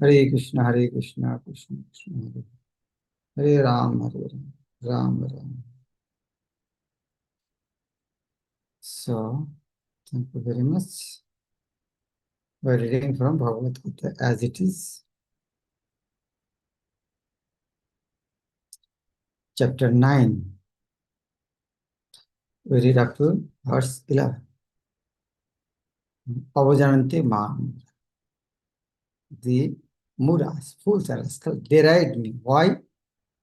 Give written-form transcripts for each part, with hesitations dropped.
Hare Krishna, Krishna Krishna, Hare Ram, Ram Ram. So, thank you very much. We're reading from Bhagavad Gita as it is. Chapter 9. We read up to verse 11. Avajanante man. The Muras, fools are rascal, deride me. Why?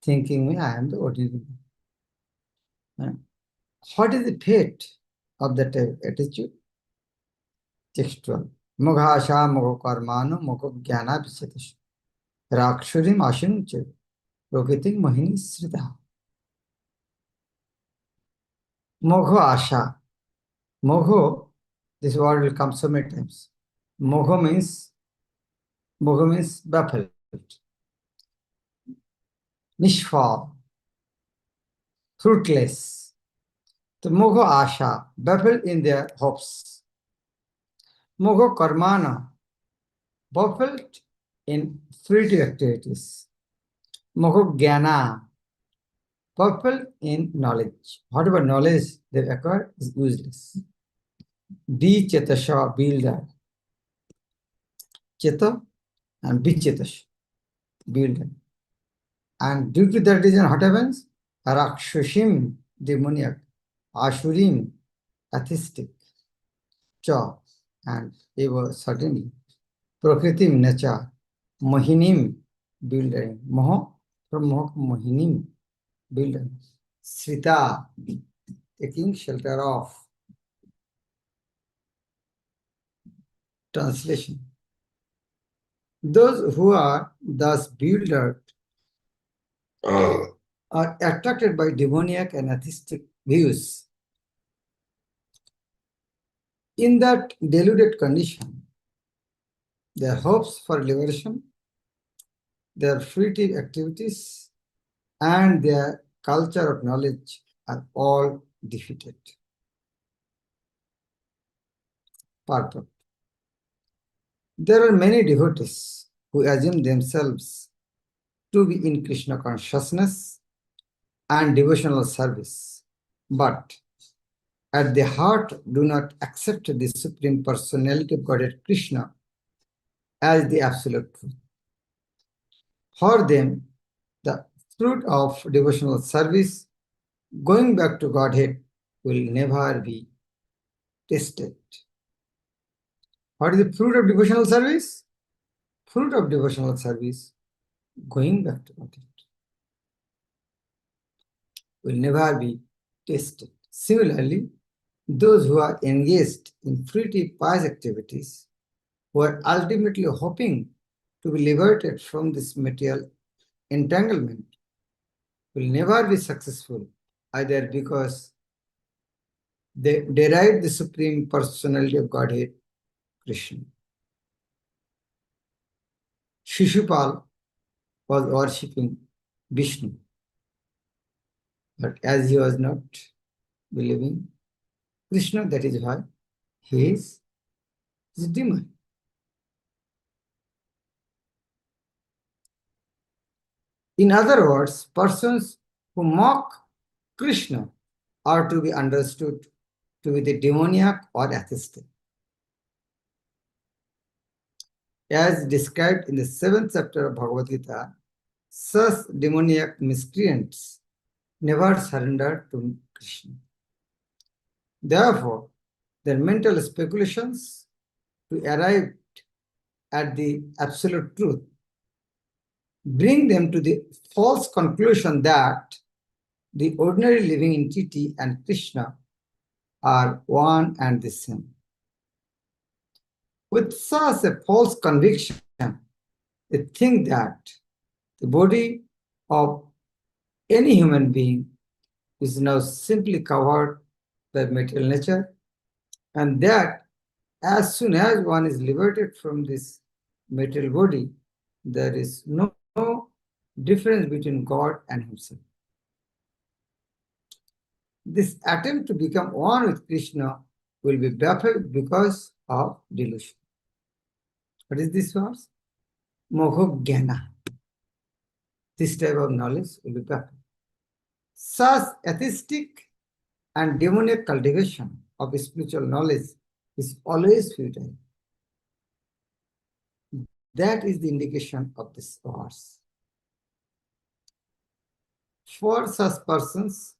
Thinking me I am the ordinary man. What is the fate of that attitude? Textual. Mughasha mugho karmano mugho jnana visetash. Rakshurim ashinche. Prokiting mohini srita. Mogho asha. Mogho, this word will come so many times. Mogho means baffled. Nishfal. Fruitless. The mogho asha, baffled in their hopes. Mogho karmana, baffled in fruitive activities. Mogho jnana, baffled in knowledge. Whatever knowledge they acquire is useless. Vichetasha, builder. Cheta and Vichetash, builder. And due to that reason, what happens? Rakshushim, demoniac. Ashurim, atheistic. Cha, and ever certainly. Prakritim, nature. Mohinim, builder. Moho, from Moho, Mohinim, builder. Srita, taking shelter of. Translation. Those who are thus bewildered are attracted by demoniac and atheistic views. In that deluded condition, their hopes for liberation, their fruitive activities, and their culture of knowledge are all defeated. Purport. There are many devotees who assume themselves to be in Krishna consciousness and devotional service, but at the heart do not accept the Supreme Personality of Godhead Krishna as the absolute truth. For them, the fruit of devotional service, going back to Godhead, will never be tasted. What is the fruit of devotional service? Fruit of devotional service, going back to Godhead, will never be tasted. Similarly, those who are engaged in fruitive pious activities, who are ultimately hoping to be liberated from this material entanglement, will never be successful, either because they deride the Supreme Personality of Godhead, Krishna. Shishupal was worshipping Vishnu, but as he was not believing Krishna, that is why he is a demon. In other words, persons who mock Krishna are to be understood to be the demoniac or atheistic. As described in the 7th chapter of Bhagavad Gita, such demoniac miscreants never surrender to Krishna. Therefore, their mental speculations to arrive at the absolute truth bring them to the false conclusion that the ordinary living entity and Krishna are one and the same. With such a false conviction, they think that the body of any human being is now simply covered by material nature, and that as soon as one is liberated from this material body, there is no difference between God and himself. This attempt to become one with Krishna will be baffled because of delusion. What is this verse? Moho Jnana. This type of knowledge will be perfect. Such atheistic and demonic cultivation of spiritual knowledge is always futile. That is the indication of this verse. For such persons,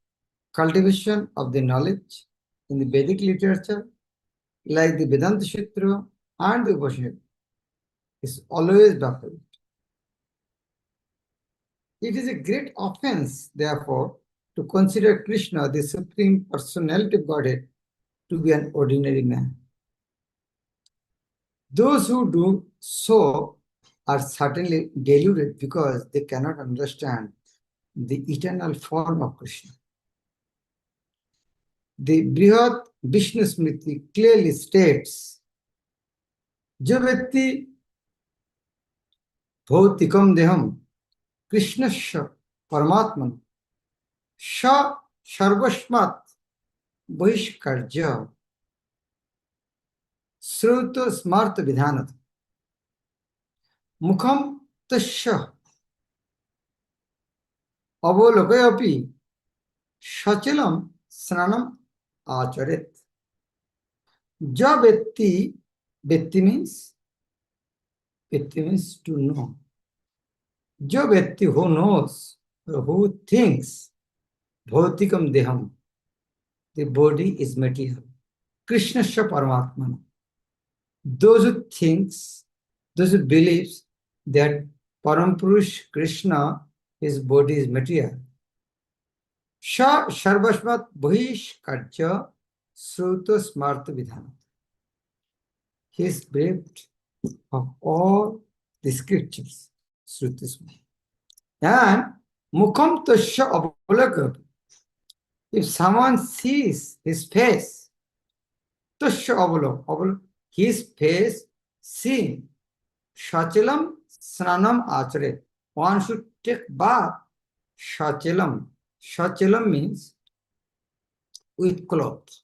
cultivation of the knowledge in the Vedic literature, like the Vedanta Sutra and the Upanishad, is always baffled. It is a great offense, therefore, to consider Krishna, the Supreme Personality of Godhead, to be an ordinary man. Those who do so are certainly deluded because they cannot understand the eternal form of Krishna. The Brihat Vishnu Smriti clearly states, Jo Vyakti Bhautikam Deham Krishnasya Paramatman Sha Sarvashmat Bahishkarja Sruta Smarta Vidhanat Mukham Tasya Avolokayapi Shachalam Snanam Acharet. Ja Vyakti, Vyakti means to know. Jo Vyakti, who knows, who thinks, Bhautikam Deham, the body is material. Krishnasya Paramatmana, those who thinks, those who believes that Parampurush Krishna, his body is material. Sha Sarvashmat Bahish Karja Sruta Smarta Vidhanat. He is bereft of all the scriptures, Shrutis. And Mukham Tasya Avalaka. If someone sees his face, Tasya Avalaka, his face seen, Shachalam Snanam Achare. One should take bath. Shachalam. Shachalam means with clothes.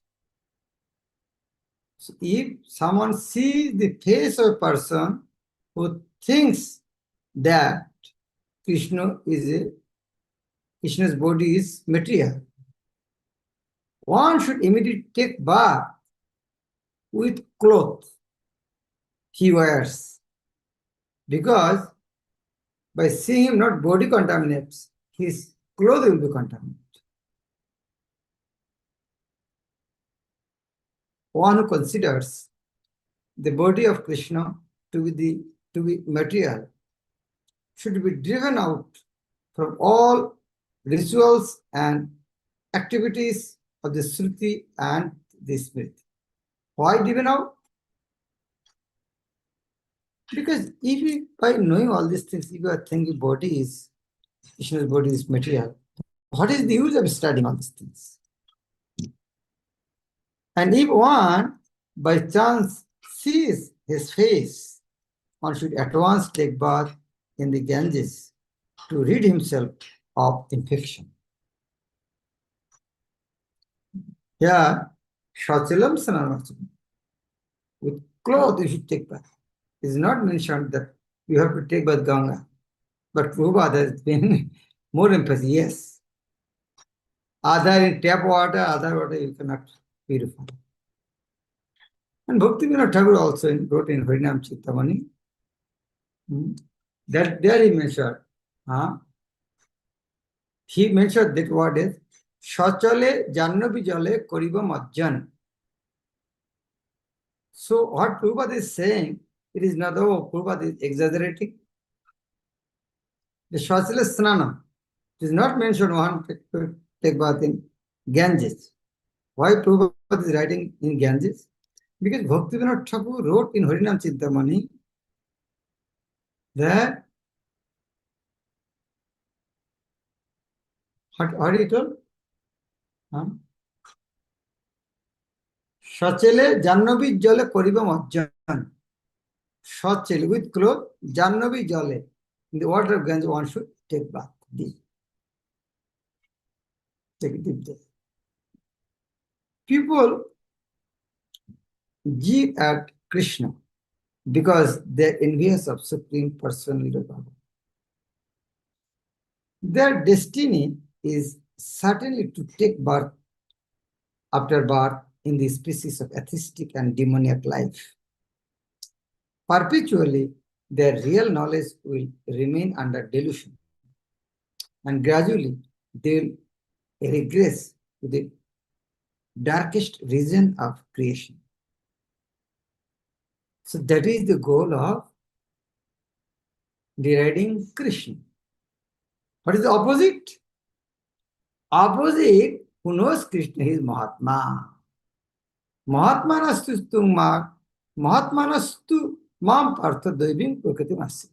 So if someone sees the face of a person who thinks that Krishna's body is material, one should immediately take bath with clothes he wears, because by seeing him, not body contaminates, his clothes will be contaminated. One who considers the body of Krishna to be material should be driven out from all rituals and activities of the Shruti and the Smriti. Why driven out? Because if you, by knowing all these things, if you are thinking Krishna's body is material, what is the use of studying all these things? And if one by chance sees his face, one should at once take bath in the Ganges to rid himself of infection. Yeah, Shachalam Sananacham. With cloth you should take bath. It is not mentioned that you have to take bath Ganga. But Prabhupada has been more emphasis, yes. Either in tap water, other water you cannot purify. And Bhakti Prema Thakur also wrote in Harinam Chintamani, that there he mentioned, he mentioned that word is Shachale Jannabi Jale Koriba Majjan. So what Prabhupada is saying, it is not, oh, Prabhupada is exaggerating. The Shachale Snana, it is not mentioned one to take bath in Ganges. Why Prabhupada is writing in Ganges? Because Bhakti Prema Thakur wrote in Harinam Chintamani that what he told? Shachele Jannabi Jale Koriba Majjan. Shachele with cloth, Jannabi Jale. In the water of Ganges, one should take bath. Take a deep breath. People jeer at Krishna because they're envious of Supreme Personality of Godhead. Their destiny is certainly to take birth after birth in the species of atheistic and demoniac life. Perpetually, their real knowledge will remain under delusion, and gradually they will regress to the darkest region of creation. So that is the goal of deriding Krishna. What is the opposite? Opposite, who knows Krishna, he is Mahatma. Mahatmanastu mam partha devim prakriti masi.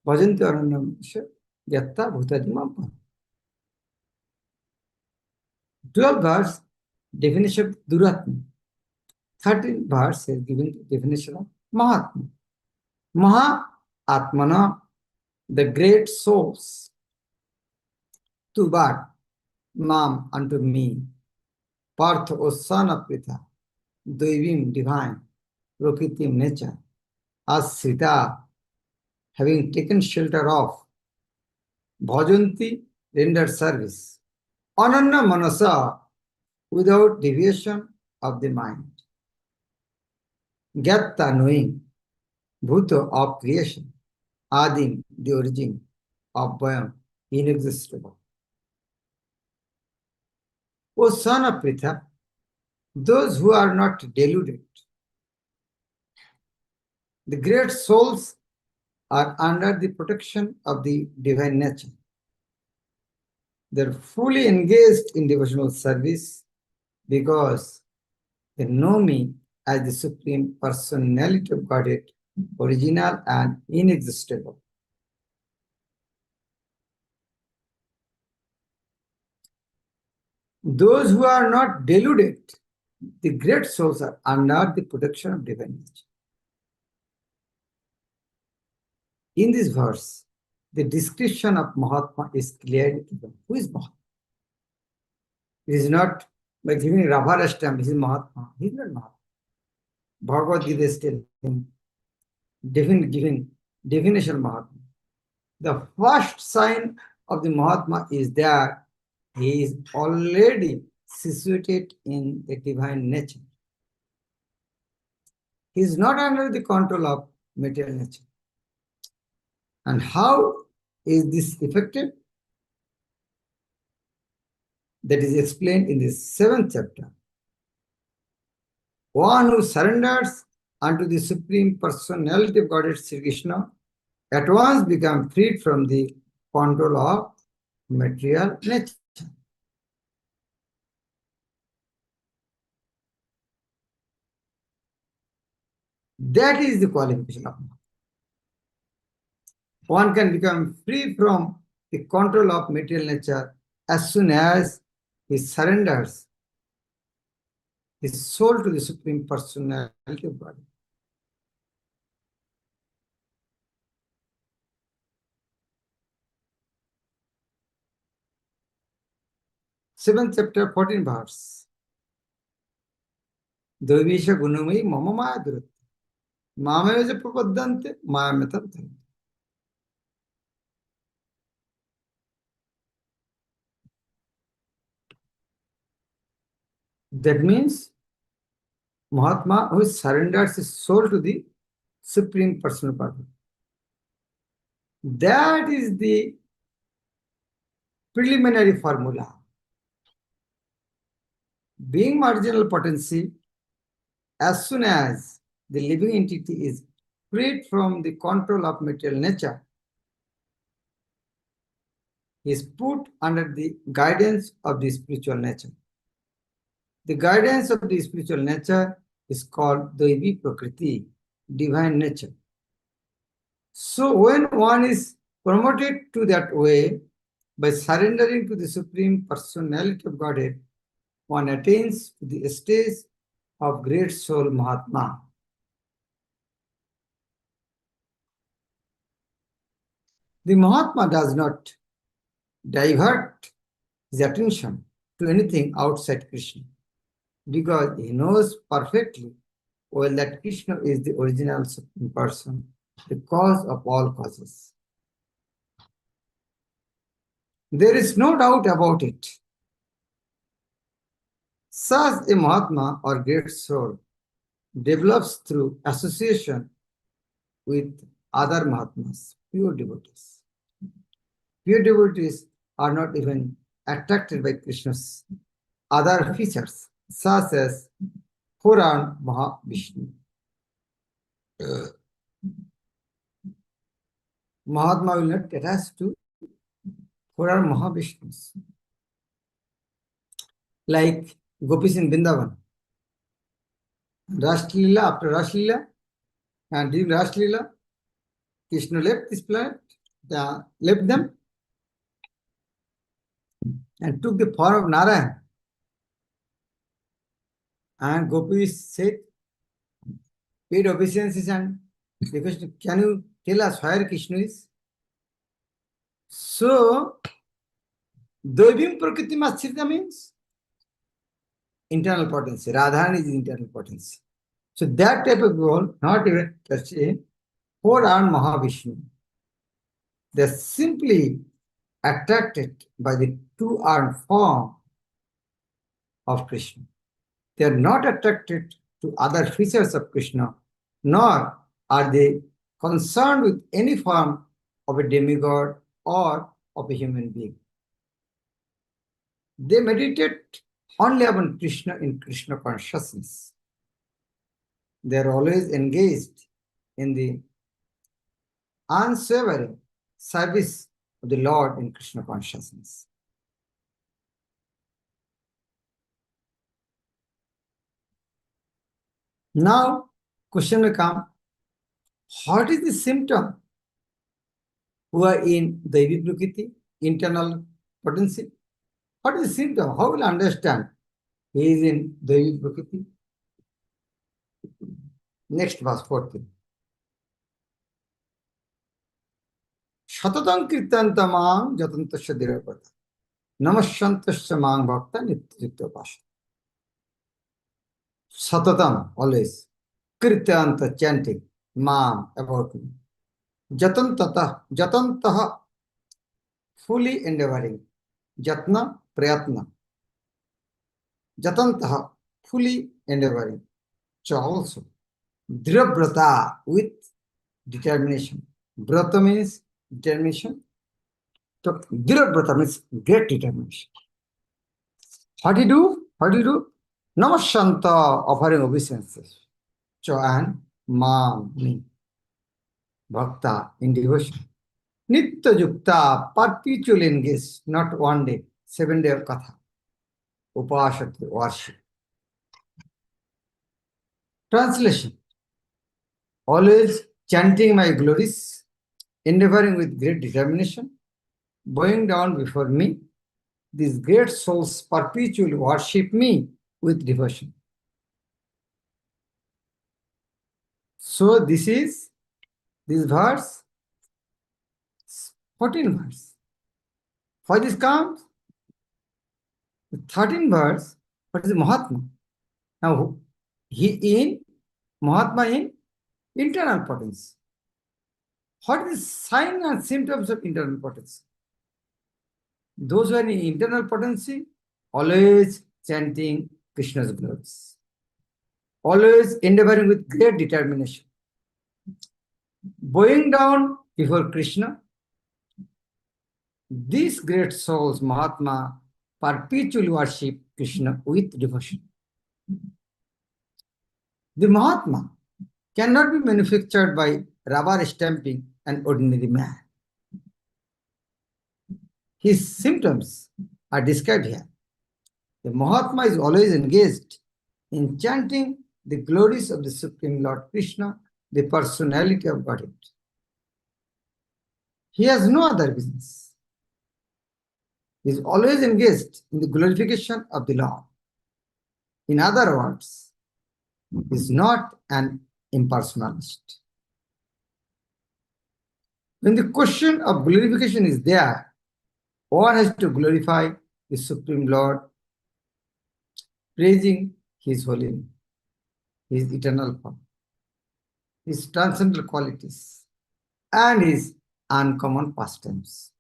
Bhajanti aranyam yatta bhutadi mam. 12 verse definition of Duratma. 13 verse is given definition of Mahatma. Maha Atmana, the great souls, to what? Mam, unto me. Partha, O son of Pritha, Devim, divine, Prokritim, nature, as Sita, having taken shelter of, Bhajanti, rendered service, Ananya Manasa, without deviation of the mind. Gyatta, knowing, Bhuta, of creation, Adim, the origin, of Vayam, inexhaustible. O son of Pritha, those who are not deluded, the great souls are under the protection of the divine nature. They are fully engaged in devotional service because they know me as the Supreme Personality of Godhead, original and inexhaustible. Those who are not deluded, the great souls, are under the protection of divine nature. In this verse, the description of Mahatma is clearly given. Who is Mahatma? It is not by giving rubber stamp, this is Mahatma. He is not Mahatma. Bhagavad Gita is telling, giving definition of Mahatma. The first sign of the Mahatma is that he is already situated in the divine nature. He is not under the control of material nature. And how is this effective? That is explained in the 7th chapter. One who surrenders unto the Supreme Personality of Godhead, Sri Krishna, at once becomes freed from the control of material nature. That is the qualification of Mahatma. One can become free from the control of material nature as soon as he surrenders his soul to the Supreme Personality of Godhead. Seventh chapter, 14 verse. Dvavisha gunamai mama maya durat. Mamayaja prapaddante mayametam. That means Mahatma who surrenders his soul to the Supreme Personal Godhead. That is the preliminary formula. Being marginal potency, as soon as the living entity is freed from the control of material nature, he is put under the guidance of the spiritual nature. The guidance of the spiritual nature is called Daivi Prakriti, divine nature. So when one is promoted to that way by surrendering to the Supreme Personality of Godhead, one attains to the stage of great soul Mahatma. The Mahatma does not divert his attention to anything outside Krishna, because he knows perfectly well, that Krishna is the original Supreme Person, the cause of all causes. There is no doubt about it. Such a Mahatma or great soul develops through association with other Mahatmas, pure devotees. Pure devotees are not even attracted by Krishna's other features, such as Puran Mahavishnu. Mahatma will not attach to Puran Mahavishnus. Like Gopis in Vrindavan. Rashlila, after Rashlila, and during Rashlila, Krishna left this planet, left them, and took the form of Narayan. And Gopis said, paid obeisances and because can you tell us where Krishna is? So, Doivim Prakriti Masrita means internal potency. Radharani is internal potency. So that type of goal, not even touching Puran Mahavishnu. They're simply attracted by the two-armed form of Krishna. They are not attracted to other features of Krishna, nor are they concerned with any form of a demigod or of a human being. They meditate only upon Krishna in Krishna consciousness. They are always engaged in the unswavering service of the Lord in Krishna consciousness. Now, question will come, what is the symptom who are in Daivi Prakriti, internal potency? What is the symptom? How will I understand he is in Daivi Prakriti? Next verse 14. Shatatam kirtantamang jatantasya dirapata namasyantasya mang bhakta nityajitya pasha. Satatam, always. Kirtanta, chanting. Mam, about me. Jatantaha, fully endeavoring. Jatna, prayatna. Jatantaha, fully endeavoring. So also. Dhirabrata, with determination. Brata means determination. So Dhirabrata means great determination. What do you do? What do you do? Namaskanta, offering obeisances. So and Mam, me. Bhakta, in devotion. Nitya Yukta, perpetually engaged, not one day, 7 days of Katha. Upashati, worship. Translation. Always chanting my glories, endeavoring with great determination, bowing down before me, these great souls perpetually worship me with devotion. So this is this verse, 14 verse. Why this comes? The 13 verse, what is the Mahatma? Now, he in Mahatma in internal potency. What is the sign and symptoms of internal potency? Those who are in internal potency, always chanting Krishna's glories. Always endeavoring with great determination. Bowing down before Krishna, these great souls, Mahatma, perpetually worship Krishna with devotion. The Mahatma cannot be manufactured by rubber stamping an ordinary man. His symptoms are described here. The Mahatma is always engaged in chanting the glories of the Supreme Lord Krishna, the personality of Godhead. He has no other business. He is always engaged in the glorification of the Lord. In other words, he is not an impersonalist. When the question of glorification is there, one has to glorify the Supreme Lord, praising His holy name. his eternal form, his transcendental qualities, and his uncommon pastimes.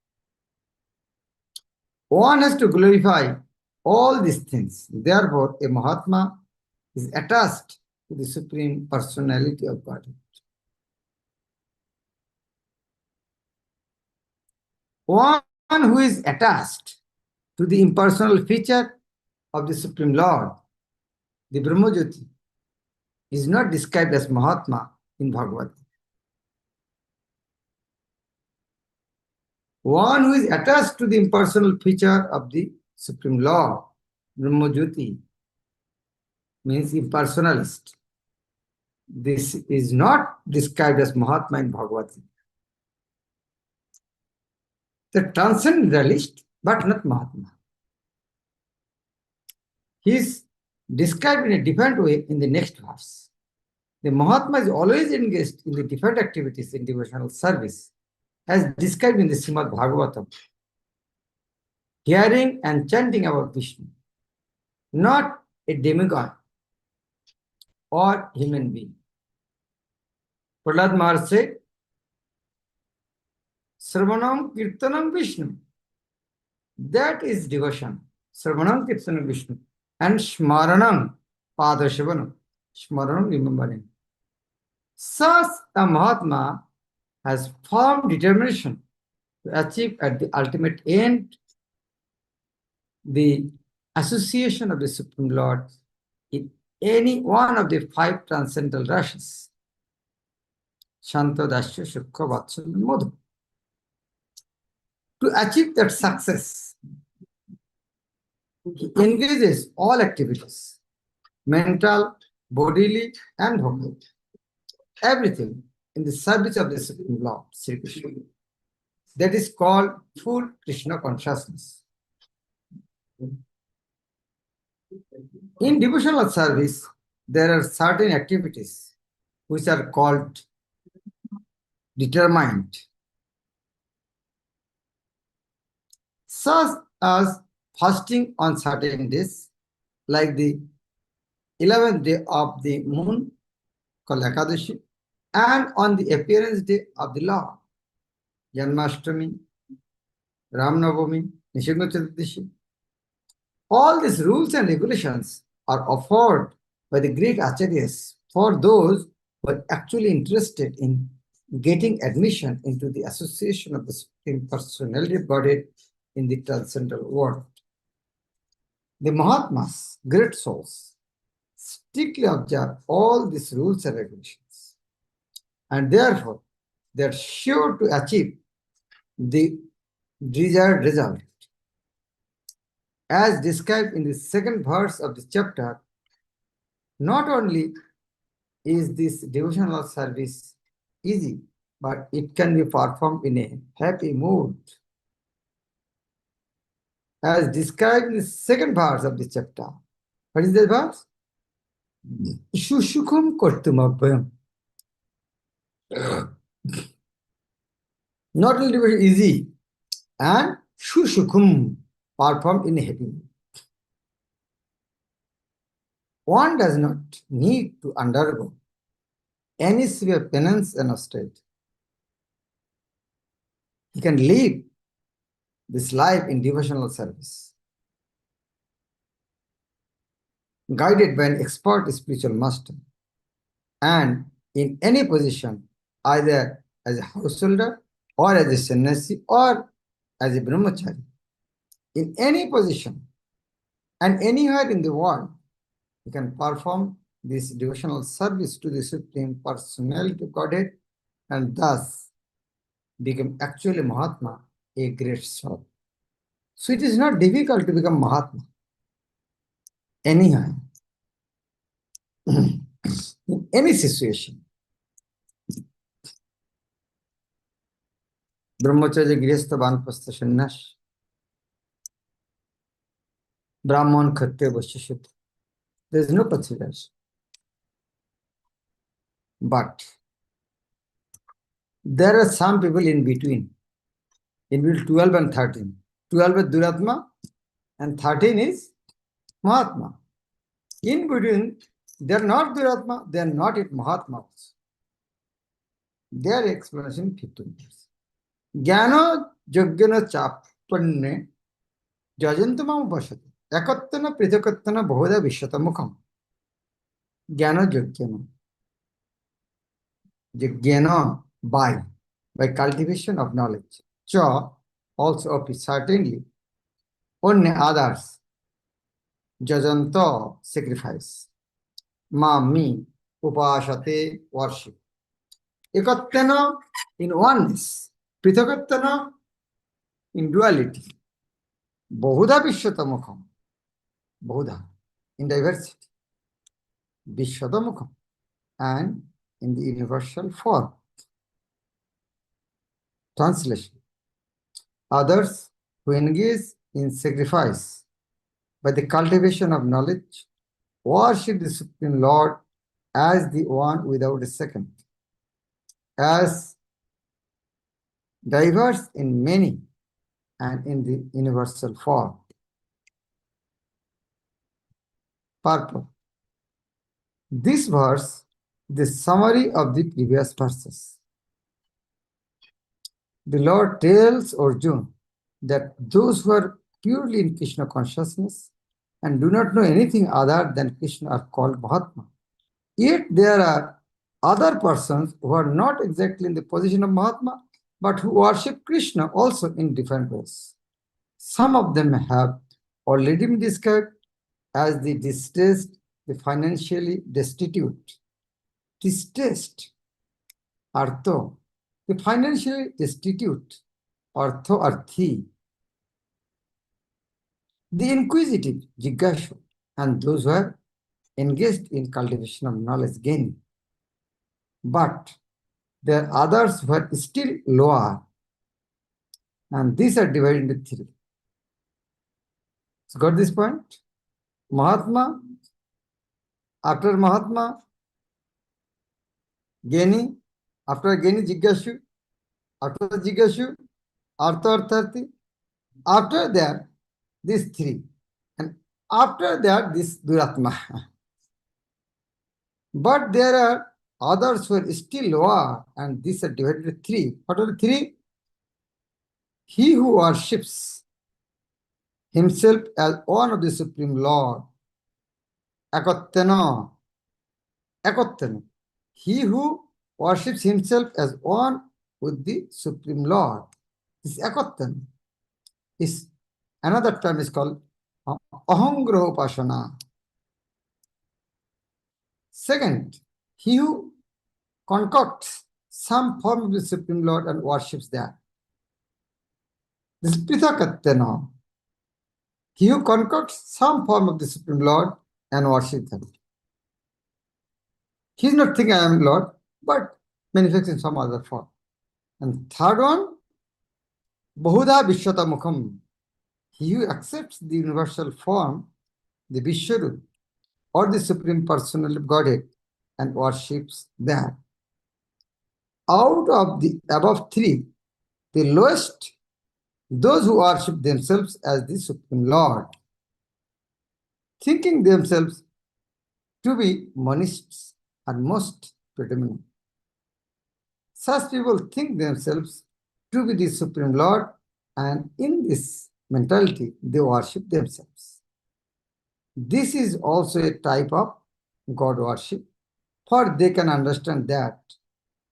One has to glorify all these things. Therefore, a Mahatma is attached to the Supreme Personality of Godhead. One who is attached to the impersonal feature of the Supreme Lord, the Brahmajyoti, is not described as Mahatma in Bhagavad. One who is attached to the impersonal feature of the Supreme Lord, Brahmajyoti, means impersonalist. This is not described as Mahatma in Bhagavad. The transcendentalist, but not Mahatma. He is described in a different way in the next verse. The Mahatma is always engaged in the different activities in devotional service, as described in the Srimad Bhagavatam. Hearing and chanting about Vishnu, not a demigod or human being. Prahlad Maharaj said, Sravanam Kirtanam Vishnu. That is devotion. Sravanam Kirtanam Vishnu. And Shmaranam Padashavanam. Shmaranam, remembering. Such a Mahatma has firm determination to achieve at the ultimate end the association of the Supreme Lord in any one of the 5 transcendental rasas. Shanta, Dasya, Shukha, Vatsalya, and Madhu. To achieve that success, he engages all activities, mental, bodily, and vocal, everything in the service of the Supreme Lord, Sri Krishna. That is called full Krishna consciousness. In devotional service, there are certain activities which are called determined, such as fasting on certain days, like the 11th day of the moon, called Ekadashi, and on the appearance day of the Lord, Janmashtami, Ramnavami, Nishingha Chaturdashi. All these rules and regulations are offered by the great acharyas for those who are actually interested in getting admission into the association of the Supreme Personality of Godhead in the transcendental world. The Mahatmas, great souls, strictly observe all these rules and regulations, and therefore they are sure to achieve the desired result. As described in the 2nd verse of this chapter, not only is this devotional service easy, but it can be performed in a happy mood. As described in the 2nd verse of this chapter. What is that verse? Shushukum kortumabhyam. Not only very easy, and shushukum, performed in a happy mood. One does not need to undergo any severe penance and austerity. He can live this life in devotional service, guided by an expert spiritual master, and in any position, either as a householder, or as a sannyasi, or as a brahmachari. In any position and anywhere in the world, he can perform this devotional service to the Supreme Personality of Godhead, and thus become actually Mahatma, a great soul. So it is not difficult to become Mahatma. Anyhow, in any situation. Brahmacharya, Grihastha, Vanapastha, Sannyas, Brahman, Kshatriya, Vaishya, Shudra. There is no consideration. But there are some people in between 12 and 13. 12 is Duratma and 13 is Mahatma. In between, They are not Duratma, they are not it Mahatmas. Their explanation 15 years. Jnana Jagyana Chapanne Jajantamam Vashati. Ekattana Prithakattana Bhoda Vishatamukham. Jnana Jagyana. Jagyana by cultivation of knowledge. Cha also of certainly. Only others. Jajanto sacrifice. Ma me upashate worship. Ekattana in oneness. Prithakattana in duality. Bahuda Vishwatamukham. Bahuda in diversity. Vishwatamukham and in the universal form. Translation. Others who engage in sacrifice by the cultivation of knowledge worship the Supreme Lord as the one without a second, as diverse in many and in the universal form. Purport. This verse, the summary of the previous verses. The Lord tells Arjuna that those who are purely in Krishna consciousness and do not know anything other than Krishna are called Mahatma. Yet there are other persons who are not exactly in the position of Mahatma, but who worship Krishna also in different ways. Some of them have already been described as the distressed, the financially destitute. Distressed, artho, the financially destitute, artho arthi, the inquisitive, jigashu, and those who are engaged in cultivation of knowledge gain. But there are others who are still lower, and these are divided into three. So got this point? Mahatma, after Mahatma, Geni, after Geni, Jigashu, after Jigashu, Artha Artharthi, after that, these three, and after that, this Duratma. But there are others who are still lower, and these are divided into three. What are the three? He who worships himself as one of the Supreme Lord, Ekottena, Ekottena. He who worships himself as one with the Supreme Lord. This Ekottena is another term is called Ahangraha Upasana. Second, he who concocts some form of the Supreme Lord and worships that. This is Prithakattena. He who concocts some form of the Supreme Lord and worships them. He is not thinking I am Lord, but manifests in some other form. And third one, Bahuda Vishwata Mukham. He who accepts the universal form, the Vishwarup, or the Supreme Personality of Godhead, and worships that. Out of the above three, the lowest, those who worship themselves as the Supreme Lord, thinking themselves to be monists, are most predominant. Such people think themselves to be the Supreme Lord, and in this mentality, they worship themselves. This is also a type of God worship, for they can understand that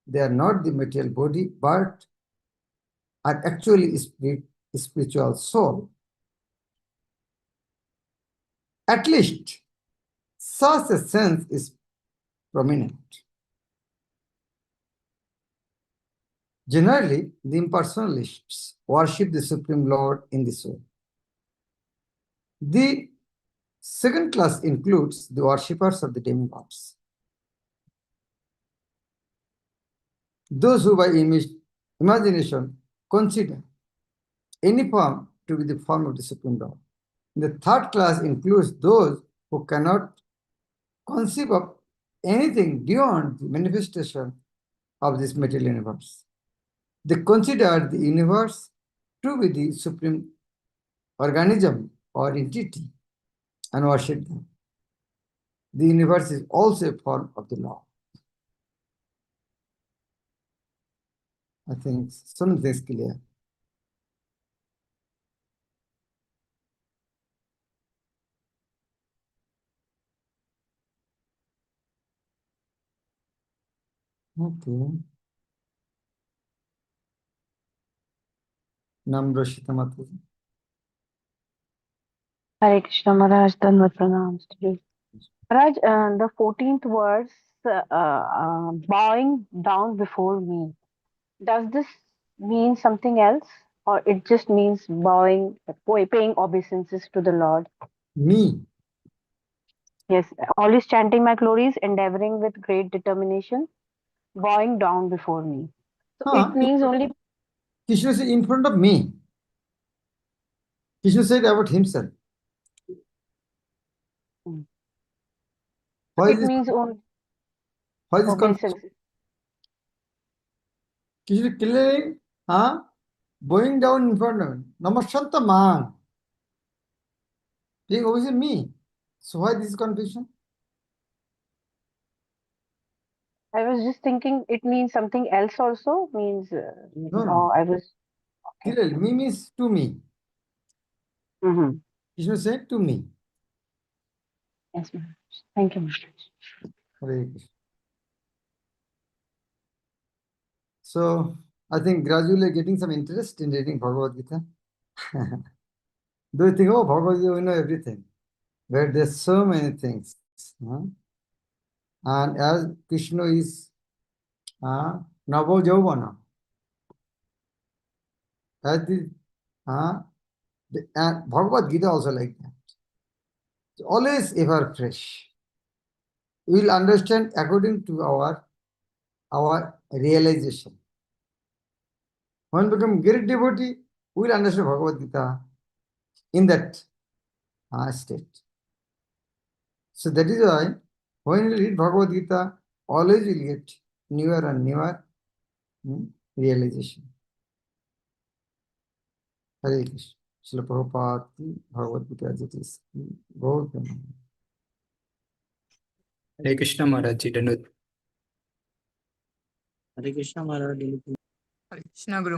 they are not the material body, but are actually spiritual soul. At least, such a sense is prominent. Generally, the impersonalists worship the Supreme Lord in this way. The second class includes the worshippers of the demigods. Those who by imagination consider any form to be the form of the Supreme Lord. The third class includes those who cannot conceive of anything beyond the manifestation of this material universe. They consider the universe to be the supreme organism or entity and worship them. the universe is also a form of the law. I think something is clear. Okay. Namrashita Mataji. Hare Krishna Maharaj, Dhanvat Pranams to you. Maharaj, the 14th verse, bowing down before me. Does this mean something else? Or it just means bowing, paying obeisances to the Lord? Me. Yes, always chanting my glories, endeavoring with great determination, bowing down before me. So it means only. Krishna said in front of me. Krishna said about himself. Why It is means only this confusion? obeisances. Krishna clearly, bowing down in front of me. Namashanta man. Being always me. So why this confusion? I was just thinking it means something else also, means, No. I was, okay. Clearly, me means to me. Mm-hmm. Krishna said to me. Yes, Maharaj. Thank you, Maharaj. Hare Krishna. So I think gradually getting some interest in reading Bhagavad Gita. Do you think, oh, Bhagavad Gita, we know everything? But there's so many things. And as Krishna is Navo Jauvana, as and Bhagavad Gita also like that. It's always ever fresh. We will understand according to our realization. When we become great devotee, we will understand Bhagavad Gita in that state. So that is why when we read Bhagavad Gita, always will get newer and newer realization. Hare Krishna. Srila Prabhupada ki Bhagavad Gita as it is. बहुत हरे कृष्ण महाराज जी धन्यवाद हरे कृष्ण महाराज हरे कृष्ण गुरु